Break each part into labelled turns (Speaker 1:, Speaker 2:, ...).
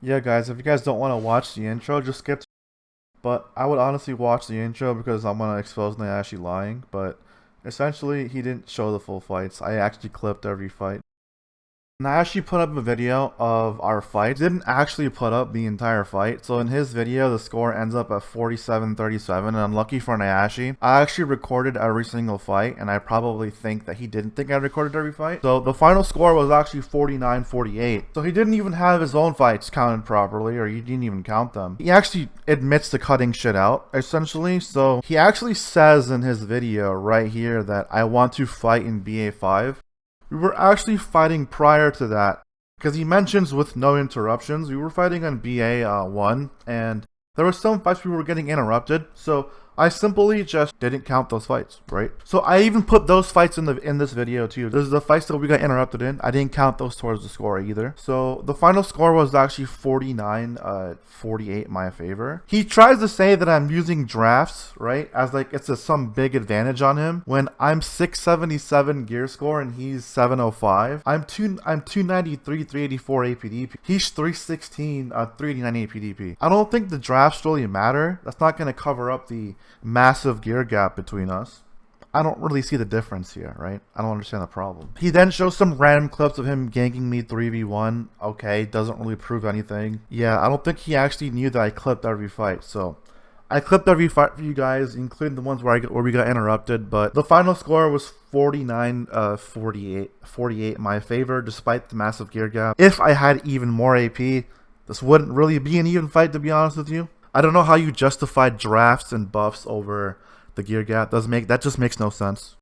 Speaker 1: Yeah, guys, if you guys don't want to watch the intro, just skip. But I would honestly watch the intro because I'm gonna expose Nayashe lying. But essentially, he didn't show the full fights. I actually clipped every fight. Nayashe put up a video of our fight. Didn't actually put up the entire fight. So in his video, the score ends up at 47-37. And unlucky for Nayashe, I actually recorded every single fight. And I probably think that he didn't think I recorded every fight. So the final score was actually 49-48. So he didn't even have his own fights counted properly, or he didn't even count them. He actually admits to cutting shit out, essentially. So he actually says in his video right here that I want to fight in BA5. We were actually fighting prior to that, because he mentions with no interruptions. We were fighting on BA1, and there were some fights we were getting interrupted, so I simply just didn't count those fights, right? So I even put those fights in this video too. This is the fights that we got interrupted in. I didn't count those towards the score either. So the final score was actually 49-48 my favor. He tries to say that I'm using drafts, right, as like it's some big advantage on him when I'm 677 gear score and he's 705. I'm 293, 384 APDP. He's 316, 389 APDP. I don't think the drafts really matter. That's not going to cover up the massive gear gap between us. I don't really see the difference here, right? I don't understand the problem. He then shows some random clips of him ganking me 3v1. Okay, doesn't really prove anything. Yeah, I don't think he actually knew that I clipped every fight, so I clipped every fight for you guys, including the ones where we got interrupted, but the final score was 49-48 my favor, despite the massive gear gap. If I had even more AP, this wouldn't really be an even fight, to be honest with you. I don't know how you justify drafts and buffs over the gear gap. That just makes no sense.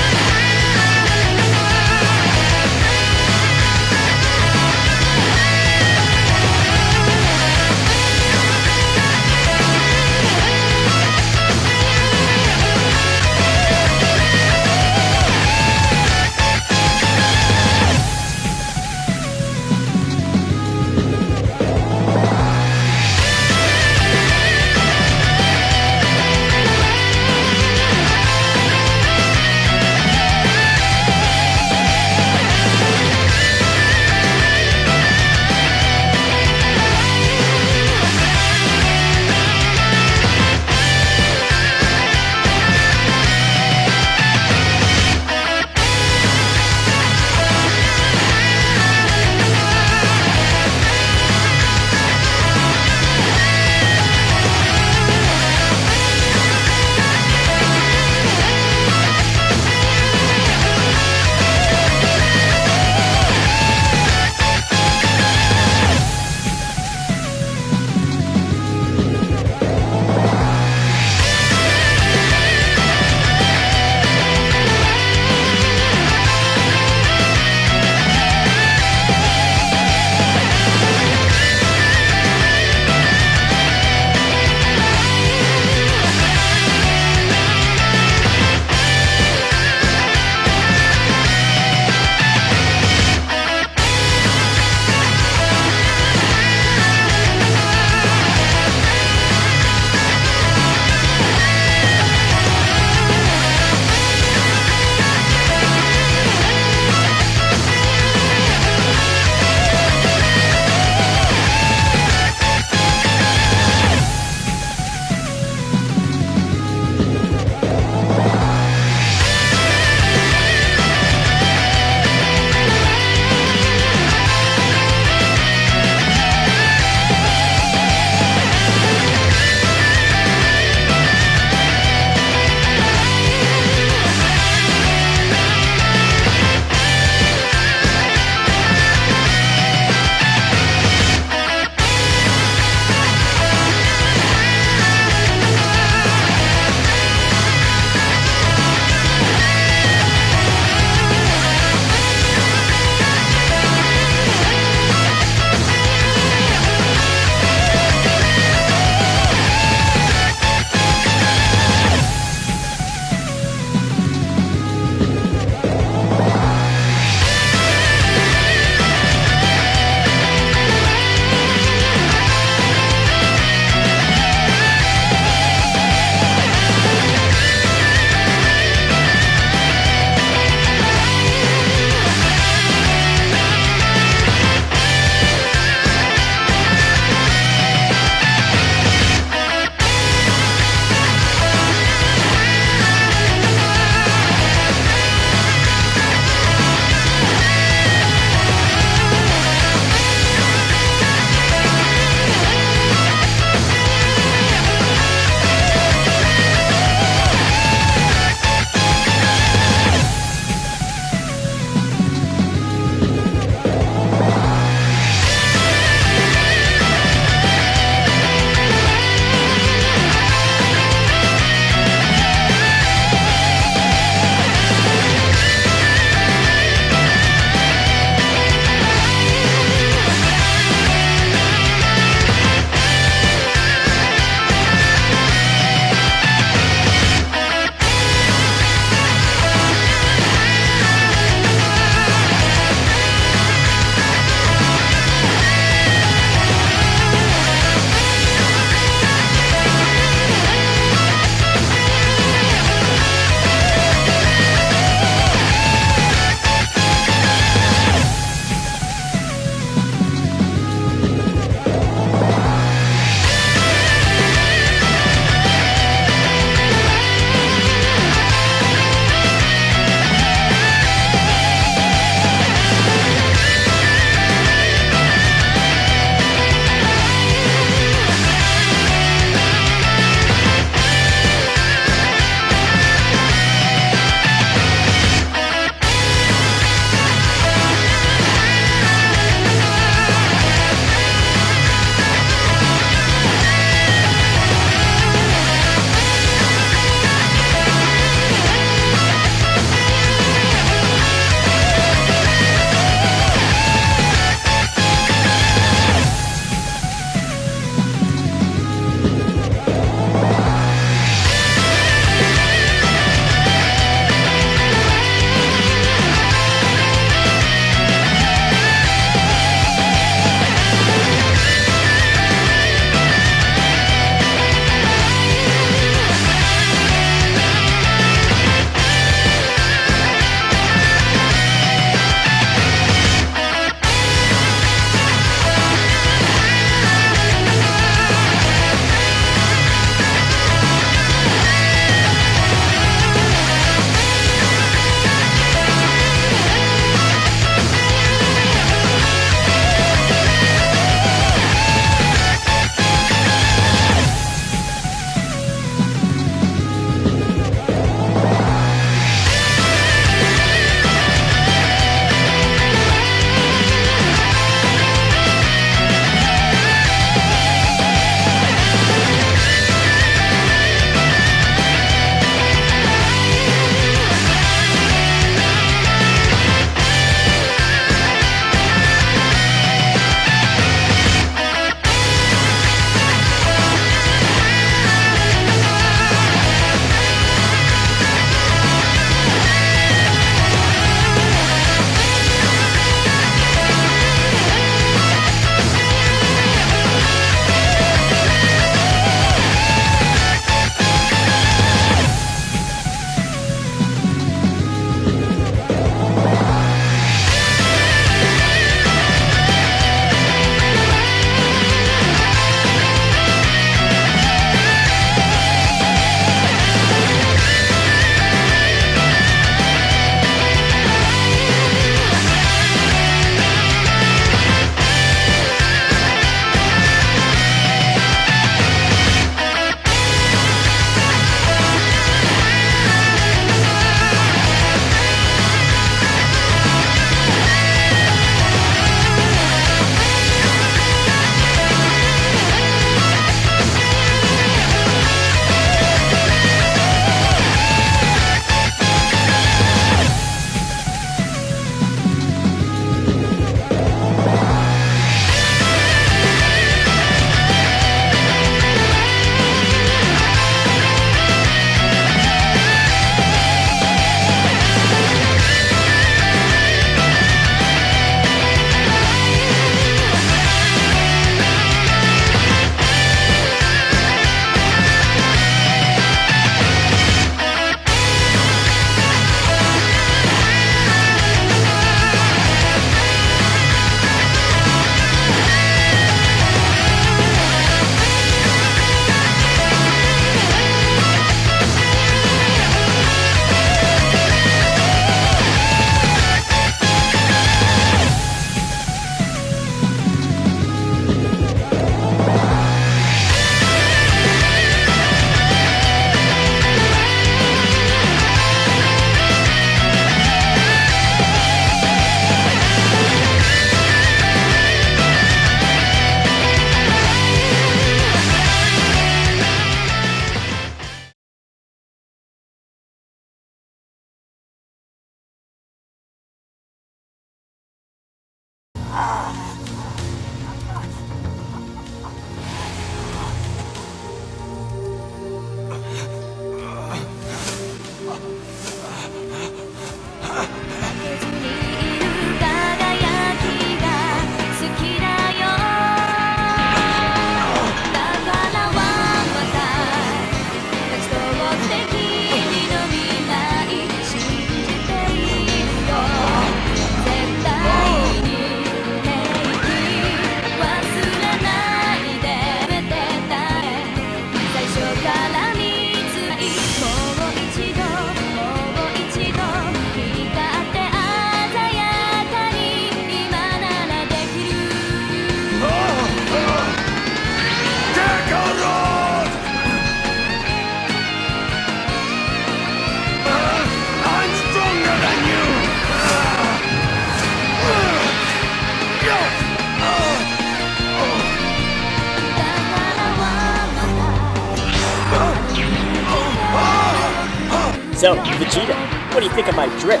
Speaker 2: So, Vegeta, what do you think of my drip?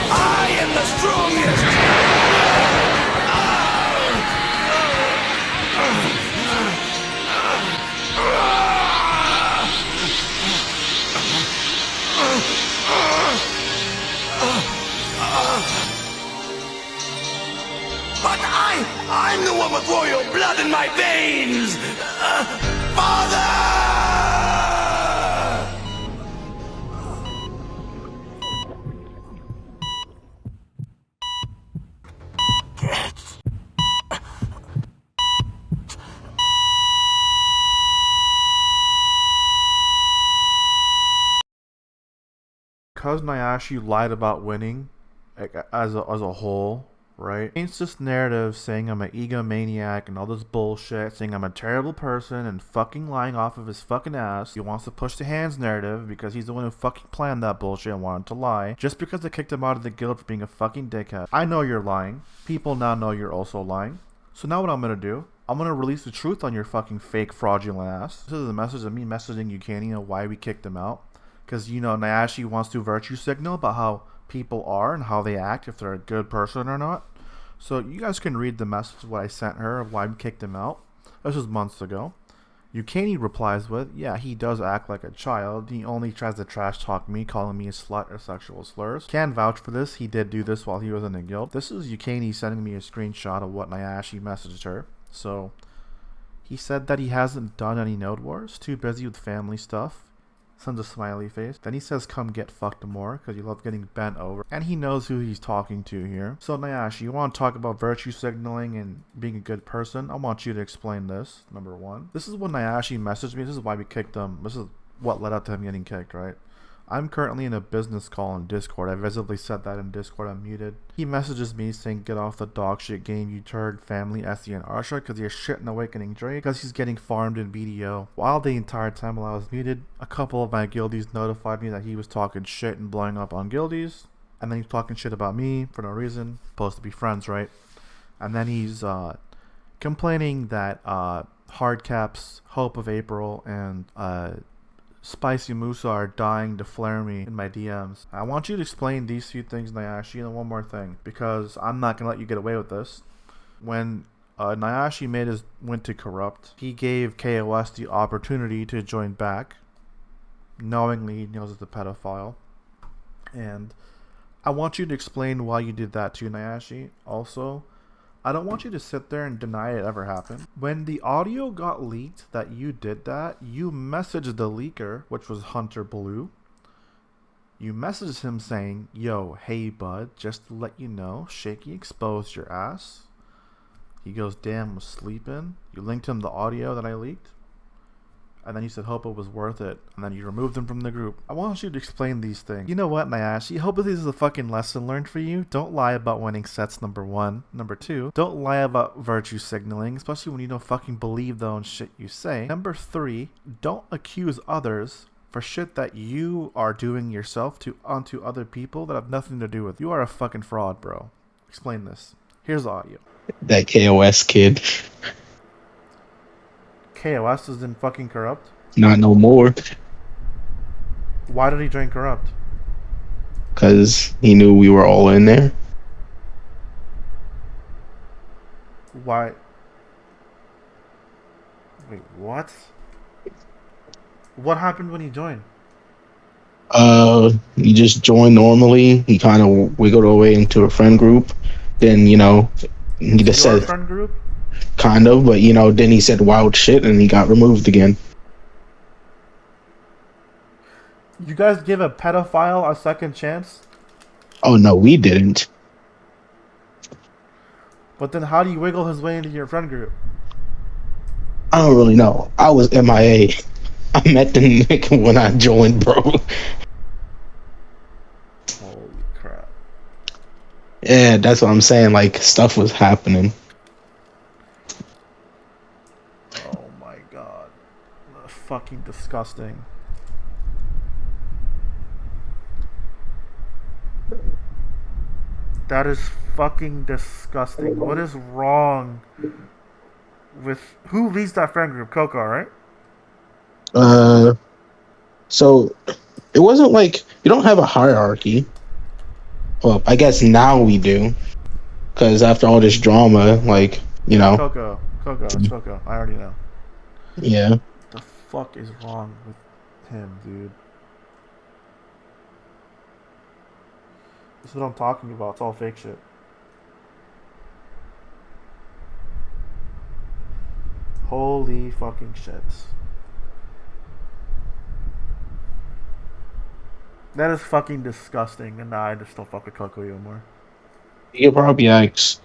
Speaker 3: I am the strongest! But I'm the one with royal blood in my veins! Father!
Speaker 1: Because Nayashe lied about winning, like, as a whole, right? It's this narrative saying I'm an egomaniac and all this bullshit, saying I'm a terrible person and fucking lying off of his fucking ass. He wants to push the hands narrative because he's the one who fucking planned that bullshit and wanted to lie. Just because they kicked him out of the guild for being a fucking dickhead. I know you're lying. People now know you're also lying. So now what I'm gonna do, I'm gonna release the truth on your fucking fake fraudulent ass. This is a message of me messaging Ukani on why we kicked him out. Because, you know, Nayashe wants to virtue signal about how people are and how they act, if they're a good person or not. So you guys can read the message, what I sent her, of why we kicked him out. This was months ago. Ukani replies with, yeah, he does act like a child. He only tries to trash talk me, calling me a slut or sexual slurs. Can vouch for this. He did do this while he was in the guild. This is Ukani sending me a screenshot of what Nayashe messaged her. So he said that he hasn't done any node wars. Too busy with family stuff. Sends a smiley face. Then he says come get fucked more because you love getting bent over. And he knows who he's talking to here. So Nayashe, you want to talk about virtue signaling and being a good person? I want you to explain this, number one. This is when Nayashe messaged me. This is why we kicked him. This is what led up to him getting kicked, right? I'm currently in a business call on Discord. I visibly said that in Discord. I'm muted. He messages me saying, get off the dog shit game, you turd, family, SE, and Arsha, because you're shitting Awakening Drake, because he's getting farmed in BDO. While the entire time while I was muted, a couple of my guildies notified me that he was talking shit and blowing up on guildies. And then he's talking shit about me for no reason. Supposed to be friends, right? And then he's complaining that Hardcaps, Hope of April, and Spicy Musa are dying to flare me in my DMs. I want you to explain these few things, Nayashe, and one more thing, because I'm not gonna let you get away with this. When Nayashe went to corrupt, he gave KOS the opportunity to join back, knowingly he knows it's a pedophile. And I want you to explain why you did that too, Nayashe. Also, I don't want you to sit there and deny it ever happened. When the audio got leaked that you did that, you messaged the leaker, which was Hunter Blue. You messaged him saying, yo, hey bud, just to let you know, Shaky exposed your ass. He goes, damn, was sleeping. You linked him the audio that I leaked. And then you said hope it was worth it. And then you removed him from the group. I want you to explain these things. You know what, Nayashe? Hope this is a fucking lesson learned for you. Don't lie about winning sets, number one. Number two, don't lie about virtue signaling, especially when you don't fucking believe the own shit you say. Number three, don't accuse others for shit that you are doing yourself onto other people that have nothing to do with you. You are a fucking fraud, bro. Explain this. Here's the audio.
Speaker 4: That KOS kid.
Speaker 1: KOS is in fucking corrupt?
Speaker 4: Not no more.
Speaker 1: Why did he join corrupt?
Speaker 4: Because he knew we were all in there.
Speaker 1: Why? Wait, what? What happened when he joined?
Speaker 4: He just joined normally. He kind of wiggled away into a friend group. Then, you know, he just said...
Speaker 1: friend group?
Speaker 4: Kind of, but, you know, then he said wild shit and he got removed again.
Speaker 1: You guys give a pedophile a second chance?
Speaker 4: Oh, no, we didn't.
Speaker 1: But then how do you wiggle his way into your friend group?
Speaker 4: I don't really know. I was MIA. I met the nigga when I joined, bro.
Speaker 1: Holy crap.
Speaker 4: Yeah, that's what I'm saying. Like, stuff was happening.
Speaker 1: Oh my god. Fucking disgusting. That is fucking disgusting. What is wrong with who leads that friend group? Coco, right?
Speaker 4: So it wasn't like you don't have a hierarchy. Well, I guess now we do, because after all this drama, like
Speaker 1: Coco, it's Coco. I already know.
Speaker 4: Yeah.
Speaker 1: The fuck is wrong with him, dude? This is what I'm talking about. It's all fake shit. Holy fucking shits. That is fucking disgusting, and I just don't fuck with Coco anymore.
Speaker 4: You could probably ask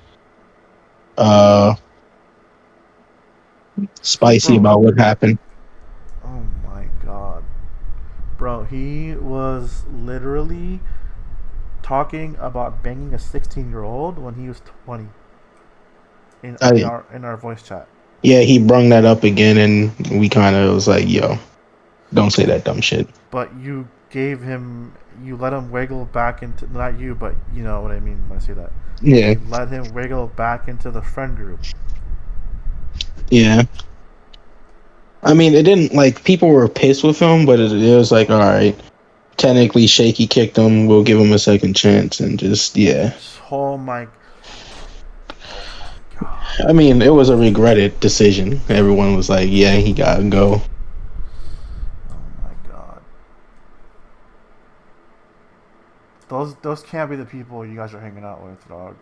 Speaker 4: Spicy about what happened.
Speaker 1: Oh my god. Bro, he was literally talking about banging a 16-year-old when he was 20 in our voice chat.
Speaker 4: Yeah, he brung that up again, and we kind of was like, "Yo, don't say that dumb shit."
Speaker 1: But you let him wiggle back into, not you, but you know what I mean when I say that.
Speaker 4: Yeah.
Speaker 1: You let him wiggle back into the friend group.
Speaker 4: Yeah. I mean, it didn't, like, people were pissed with him, but it was like, all right, technically Shaky kicked him, we'll give him a second chance, and just, yeah.
Speaker 1: Oh my god.
Speaker 4: I mean, it was a regretted decision. Everyone was like, yeah, he gotta go.
Speaker 1: Oh my god. Those can't be the people you guys are hanging out with, dog.